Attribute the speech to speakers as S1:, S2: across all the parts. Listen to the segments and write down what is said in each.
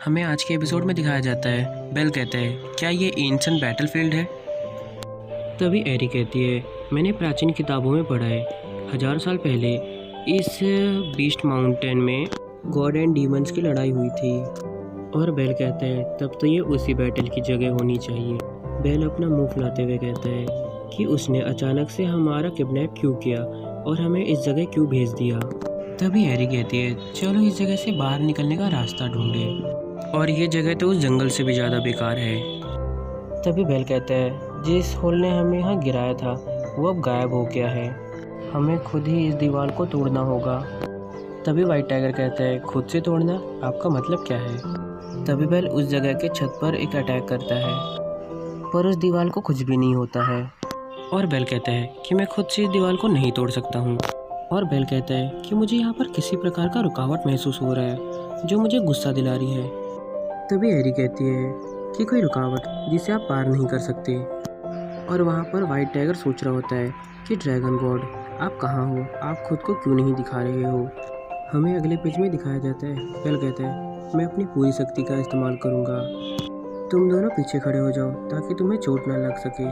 S1: हमें आज के एपिसोड में दिखाया जाता है, बेल कहता है, क्या ये एंशिएंट बैटलफील्ड है? तभी एरी कहती है, मैंने प्राचीन किताबों में पढ़ा है, हजारों साल पहले इस बीस्ट माउंटेन में गॉड एंड डीमंस की लड़ाई हुई थी। और बेल कहता है, तब तो ये उसी बैटल की जगह होनी चाहिए। बेल अपना मुंह फुलाते हुए कहता है कि उसने अचानक से हमारा किडनैप क्यों किया और हमें इस जगह क्यों भेज दिया। तभी एरी कहती है, चलो इस जगह से बाहर निकलने का रास्ता ढूंढे, और ये जगह तो उस जंगल से भी ज़्यादा बेकार है। तभी बेल कहता है, जिस होल ने हमें यहाँ गिराया था वो अब गायब हो गया है, हमें खुद ही इस दीवार को तोड़ना होगा। तभी वाइट टाइगर कहता है, खुद से तोड़ना, आपका मतलब क्या है? तभी बेल उस जगह के छत पर एक अटैक करता है, पर उस दीवार को कुछ भी नहीं होता है। और बेल कहता है कि मैं खुद से इस दीवार को नहीं तोड़ सकता हूँ। और बेल कहता है कि मुझे यहाँ पर किसी प्रकार का रुकावट महसूस हो रहा है जो मुझे गुस्सा दिला रही है। तभी एरी कहती है कि कोई रुकावट जिसे आप पार नहीं कर सकते। और वहाँ पर वाइट टाइगर सोच रहा होता है कि ड्रैगन गॉड आप कहाँ हो, आप खुद को क्यों नहीं दिखा रहे हो। हमें अगले पेज में दिखाया जाता है, बेल कहता है, मैं अपनी पूरी शक्ति का इस्तेमाल करूँगा, तुम दोनों पीछे खड़े हो जाओ ताकि तुम्हें चोट ना लग सके।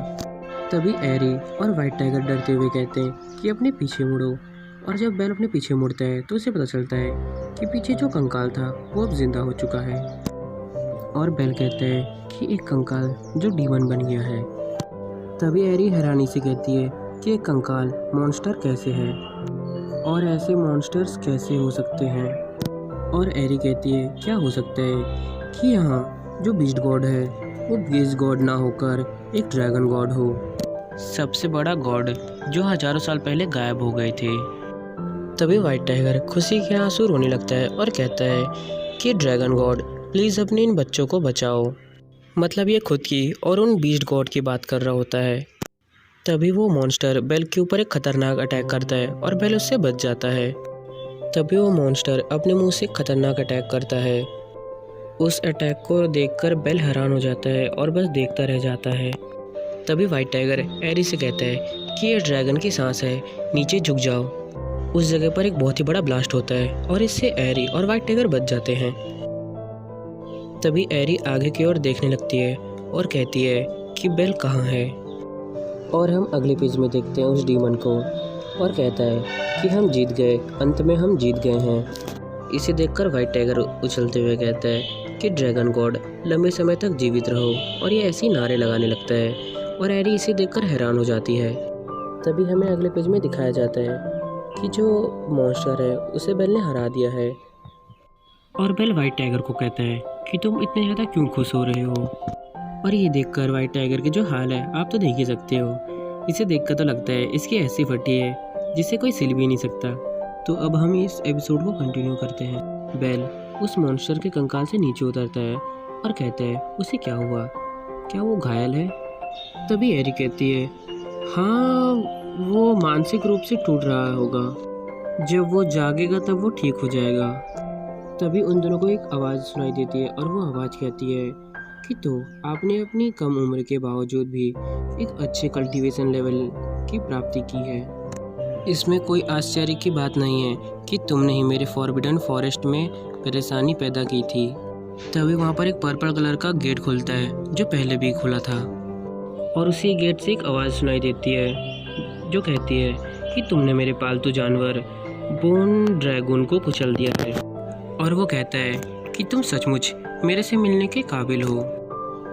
S1: तभी एरी और वाइट टाइगर डरते हुए कहते हैं कि अपने पीछे मुड़ो। और जब बेल अपने पीछे मुड़ता है तो उसे पता चलता है कि पीछे जो कंकाल था वो अब जिंदा हो चुका है। और बेल कहता है कि एक कंकाल जो डीमन बन गया है। तभी एरी हैरानी से कहती है कि एक कंकाल मॉन्स्टर कैसे है और ऐसे मॉन्स्टर्स कैसे हो सकते हैं। और एरी कहती है, क्या हो सकता है कि यहाँ जो बीस्ट गॉड है वो बीस्ट गॉड ना होकर एक ड्रैगन गॉड हो, सबसे बड़ा गॉड जो हजारों साल पहले गायब हो गए थे। तभी वाइट टाइगर खुशी के आंसू रोने लगता है और कहता है कि ड्रैगन गॉड प्लीज़ अपने इन बच्चों को बचाओ। मतलब ये खुद की और उन बीस्ट गॉड की बात कर रहा होता है। तभी वो मॉन्स्टर बेल के ऊपर एक खतरनाक अटैक करता है और बेल उससे बच जाता है। तभी वो मॉन्स्टर अपने मुंह से खतरनाक अटैक करता है। उस अटैक को देखकर बेल हैरान हो जाता है और बस देखता रह जाता है। तभी वाइट टाइगर एरी से कहता है कि ये ड्रैगन की सांस है, नीचे झुक जाओ। उस जगह पर एक बहुत ही बड़ा ब्लास्ट होता है और इससे एरी और वाइट टाइगर बच जाते हैं। तभी एरी आगे की ओर देखने लगती है और कहती है कि बेल कहाँ है। और हम अगले पेज में देखते हैं उस डीमन को और कहता है कि हम जीत गए, अंत में हम जीत गए हैं। इसे देखकर वाइट टाइगर उछलते हुए कहता है कि ड्रैगन गॉड लंबे समय तक जीवित रहो, और ये ऐसी नारे लगाने लगता है। और एरी इसे देखकर हैरान हो जाती है। तभी हमें अगले पेज में दिखाया जाता है कि जो मॉन्स्टर है उसे बेल ने हरा दिया है। और बेल वाइट टाइगर को कहता है कि तुम इतने ज़्यादा क्यों खुश हो रहे हो। और ये देखकर वाइट टाइगर के जो हाल है आप तो देख ही सकते हो। इसे देखकर तो लगता है इसकी ऐसी फटी है जिसे कोई सिल भी नहीं सकता। तो अब हम इस एपिसोड को कंटिन्यू करते हैं। बेल उस मॉन्स्टर के कंकाल से नीचे उतरता है और कहता है, उसे क्या हुआ, क्या वो घायल है? तभी एरी कहती है, हाँ वो मानसिक रूप से टूट रहा होगा, जब वो जागेगा तब वो ठीक हो जाएगा। तभी उन दोनों को एक आवाज़ सुनाई देती है और वो आवाज़ कहती है कि तो आपने अपनी कम उम्र के बावजूद भी एक अच्छे कल्टीवेशन लेवल की प्राप्ति की है। इसमें कोई आश्चर्य की बात नहीं है कि तुमने ही मेरे फॉरबिडन फॉरेस्ट में परेशानी पैदा की थी। तभी वहाँ पर एक पर्पल कलर का गेट खुलता है जो पहले भी खुला था, और उसी गेट से एक आवाज़ सुनाई देती है जो कहती है कि तुमने मेरे पालतू जानवर बोन ड्रैगन को कुचल दिया है। और वो कहता है कि तुम सचमुच मेरे से मिलने के काबिल हो।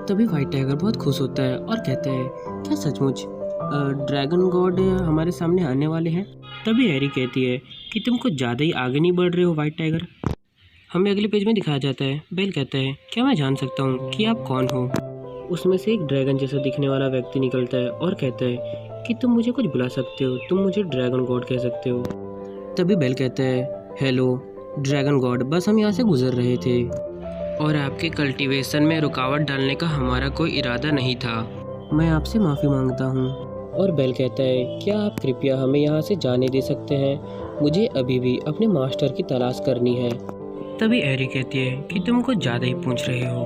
S1: तभी वाइट टाइगर बहुत खुश होता है और कहता है, क्या सचमुच ड्रैगन गॉड हमारे सामने आने वाले हैं? तभी एरी कहती है कि तुम कुछ ज़्यादा ही आगे नहीं बढ़ रहे हो वाइट टाइगर। हमें अगले पेज में दिखाया जाता है, बेल कहता है, क्या मैं जान सकता हूँ कि आप कौन हो? उसमें से एक ड्रैगन जैसा दिखने वाला व्यक्ति निकलता है और कहता है कि तुम मुझे कुछ बुला सकते हो, तुम मुझे ड्रैगन गॉड कह सकते हो। तभी बेल कहता है, हेलो ड्रैगन गॉड, बस हम यहाँ से गुजर रहे थे और आपके कल्टीवेशन में रुकावट डालने का हमारा कोई इरादा नहीं था, मैं आपसे माफ़ी मांगता हूँ। और बेल कहता है, क्या आप कृपया हमें यहाँ से जाने दे सकते हैं, मुझे अभी भी अपने मास्टर की तलाश करनी है। तभी एरी कहती है कि तुम कुछ ज़्यादा ही पूछ रहे हो।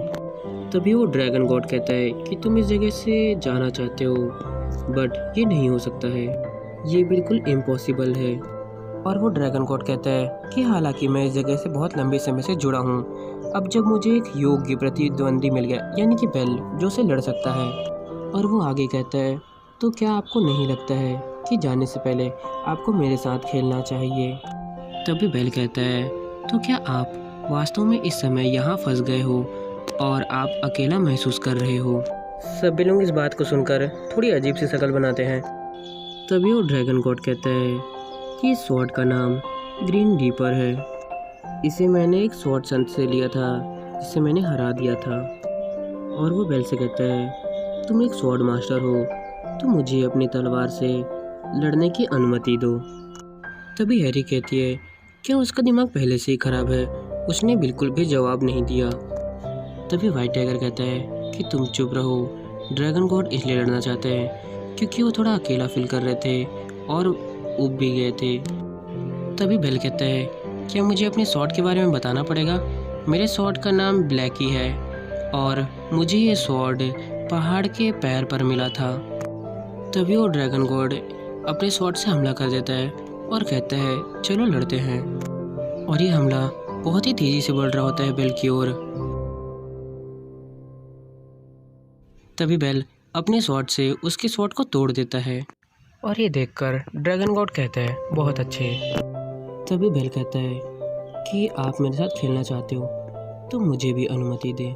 S1: तभी वो ड्रैगन गॉड कहता है कि तुम इस जगह से जाना चाहते हो, बट ये नहीं हो सकता है, ये बिल्कुल इम्पॉसिबल है। और वो ड्रैगन गॉड कहता है कि हालांकि मैं इस जगह से बहुत लंबे समय से जुड़ा हूँ, अब जब मुझे एक योग्य प्रतिद्वंदी मिल गया, यानी कि बेल, जो उसे लड़ सकता है, और वो आगे कहता है, तो क्या आपको नहीं लगता है कि जाने से पहले आपको मेरे साथ खेलना चाहिए? तभी बेल कहता है, तो क्या आप वास्तव में इस समय यहाँ फंस गए हो और आप अकेला महसूस कर रहे हो? सभी लोग इस बात को सुनकर थोड़ी अजीब सी शक्ल बनाते हैं। तभी वो ड्रैगन गॉड कहता है कि इस स्वॉर्ड का नाम ग्रीन रीपर है। इसे मैंने एक स्वॉर्ड संत से लिया था जिसे मैंने हरा दिया था। और वो बेल से कहता है, तुम एक स्वॉर्ड मास्टर हो, तो मुझे अपनी तलवार से लड़ने की अनुमति दो। तभी हैरी कहती है, क्या उसका दिमाग पहले से ही खराब है? उसने बिल्कुल भी जवाब नहीं दिया। तभी वाइट टाइगर कहता है कि तुम चुप रहो। ड्रैगन गॉड इसलिए लड़ना चाहते हैं क्योंकि वो थोड़ा अकेला फील कर रहे थे और ऊब भी गए थे। तभी बेल कहता है, क्या मुझे अपने स्वॉर्ड के बारे में बताना पड़ेगा? मेरे स्वॉर्ड का नाम ब्लैकी है और मुझे ये स्वॉर्ड पहाड़ के पैर पर मिला था। तभी वो ड्रैगन गॉड अपने स्वॉर्ड से हमला कर देता है और कहता है, चलो लड़ते हैं। और ये हमला बहुत ही तेजी से बढ़ रहा होता है बेल की ओर। तभी बेल अपने स्वॉर्ड से उसके स्वॉर्ड को तोड़ देता है और ये देखकर ड्रैगन गॉड कहता है, बहुत अच्छे। तभी बेल कहता है कि आप मेरे साथ खेलना चाहते हो तो मुझे भी अनुमति दें।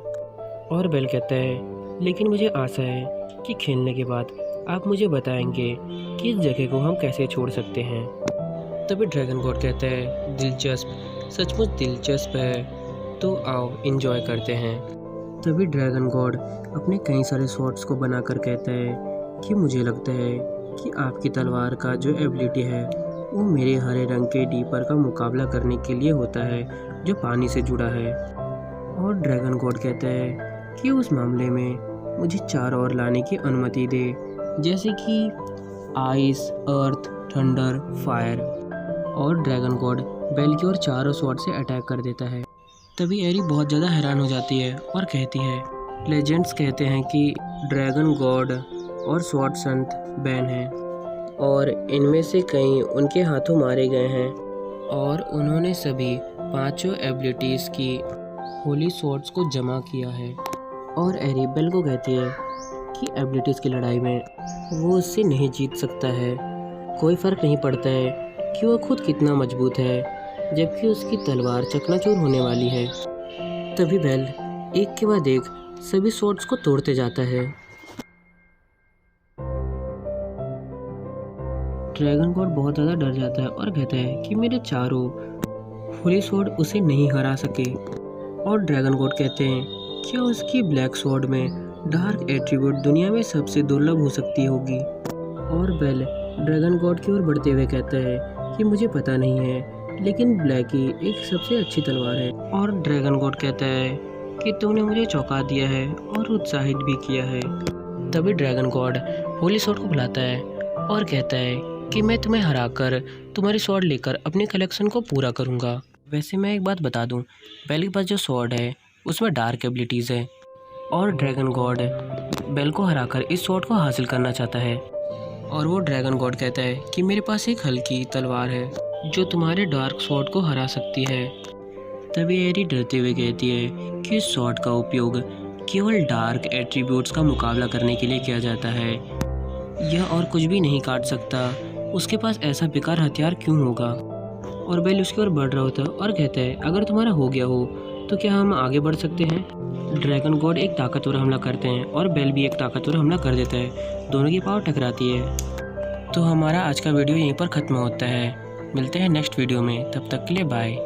S1: और बेल कहता है, लेकिन मुझे आशा है कि खेलने के बाद आप मुझे बताएंगे कि इस जगह को हम कैसे छोड़ सकते हैं। तभी ड्रैगन गॉड कहता है, दिलचस्प, सचमुच दिलचस्प है, तो आओ एंजॉय करते हैं। तभी ड्रैगन गॉड अपने कई सारे स्वॉर्ड्स को बनाकर कहता है कि मुझे लगता है कि आपकी तलवार का जो एबिलिटी है वो मेरे हरे रंग के डीपर का मुकाबला करने के लिए होता है जो पानी से जुड़ा है। और ड्रैगन गॉड कहता है कि उस मामले में मुझे 4 और लाने की अनुमति दे, जैसे कि आइस, अर्थ, थंडर, फायर। और ड्रैगन गॉड बेल की ओर 4 स्वॉर्ड से अटैक कर देता है। तभी एरी बहुत ज़्यादा हैरान हो जाती है और कहती है, लेजेंड्स कहते हैं कि ड्रैगन गॉड और स्वॉर्ड संत बैन हैं और इनमें से कई उनके हाथों मारे गए हैं और उन्होंने सभी 5 एबिलिटीज़ की होली स्वॉर्ड्स को जमा किया है। और एरी बेल को कहती है कि एबिलिटीज़ की लड़ाई में वो उससे नहीं जीत सकता है। कोई फ़र्क नहीं पड़ता है कि वो खुद कितना मजबूत है, जबकि उसकी तलवार चकनाचूर होने वाली है। तभी बेल एक के बाद एक सभी स्वॉर्ड्स को तोड़ते जाता है। ड्रैगन गॉड बहुत ज़्यादा डर जाता है और कहता है कि मेरे चारों होली स्वॉर्ड उसे नहीं हरा सके। और ड्रैगन गॉड कहते हैं, क्या उसकी ब्लैक स्वॉर्ड में डार्क एट्रीब्यूट दुनिया में सबसे दुर्लभ हो सकती होगी? और बेल ड्रैगन गॉड की ओर बढ़ते हुए कहता है कि मुझे पता नहीं है, लेकिन ब्लैकी एक सबसे अच्छी तलवार है। और ड्रैगन गॉड कहता है कि तुमने मुझे चौंका दिया है और उत्साहित भी किया है। तभी ड्रैगन गॉड होली स्वॉर्ड को बुलाता है और कहता है कि मैं तुम्हें हराकर तुम्हारी स्वॉर्ड लेकर अपने कलेक्शन को पूरा करूँगा। वैसे मैं एक बात बता दूँ, बेल के पास जो स्वॉर्ड है उसमें डार्क एबिलिटीज़ है और ड्रैगन गॉड बेल को हराकर इस स्वॉर्ड को हासिल करना चाहता है। और वो ड्रैगन गॉड कहता है कि मेरे पास एक हल्की तलवार है जो तुम्हारे डार्क स्वॉर्ड को हरा सकती है। तभी एरी डरते हुए कहती है कि इस स्वॉर्ड का उपयोग केवल डार्क एट्रीब्यूट्स का मुकाबला करने के लिए किया जाता है। यह और कुछ भी नहीं काट सकता, उसके पास ऐसा बेकार हथियार क्यों होगा? और बेल उसकी ओर बढ़ रहा होता है और कहता है, अगर तुम्हारा हो गया हो तो क्या हम आगे बढ़ सकते हैं? ड्रैगन गॉड एक ताकतवर हमला करते हैं और बेल भी एक ताकतवर हमला कर देता है। दोनों की पावर टकराती है। तो हमारा आज का वीडियो यहीं पर ख़त्म होता है। मिलते हैं नेक्स्ट वीडियो में, तब तक के लिए बाय।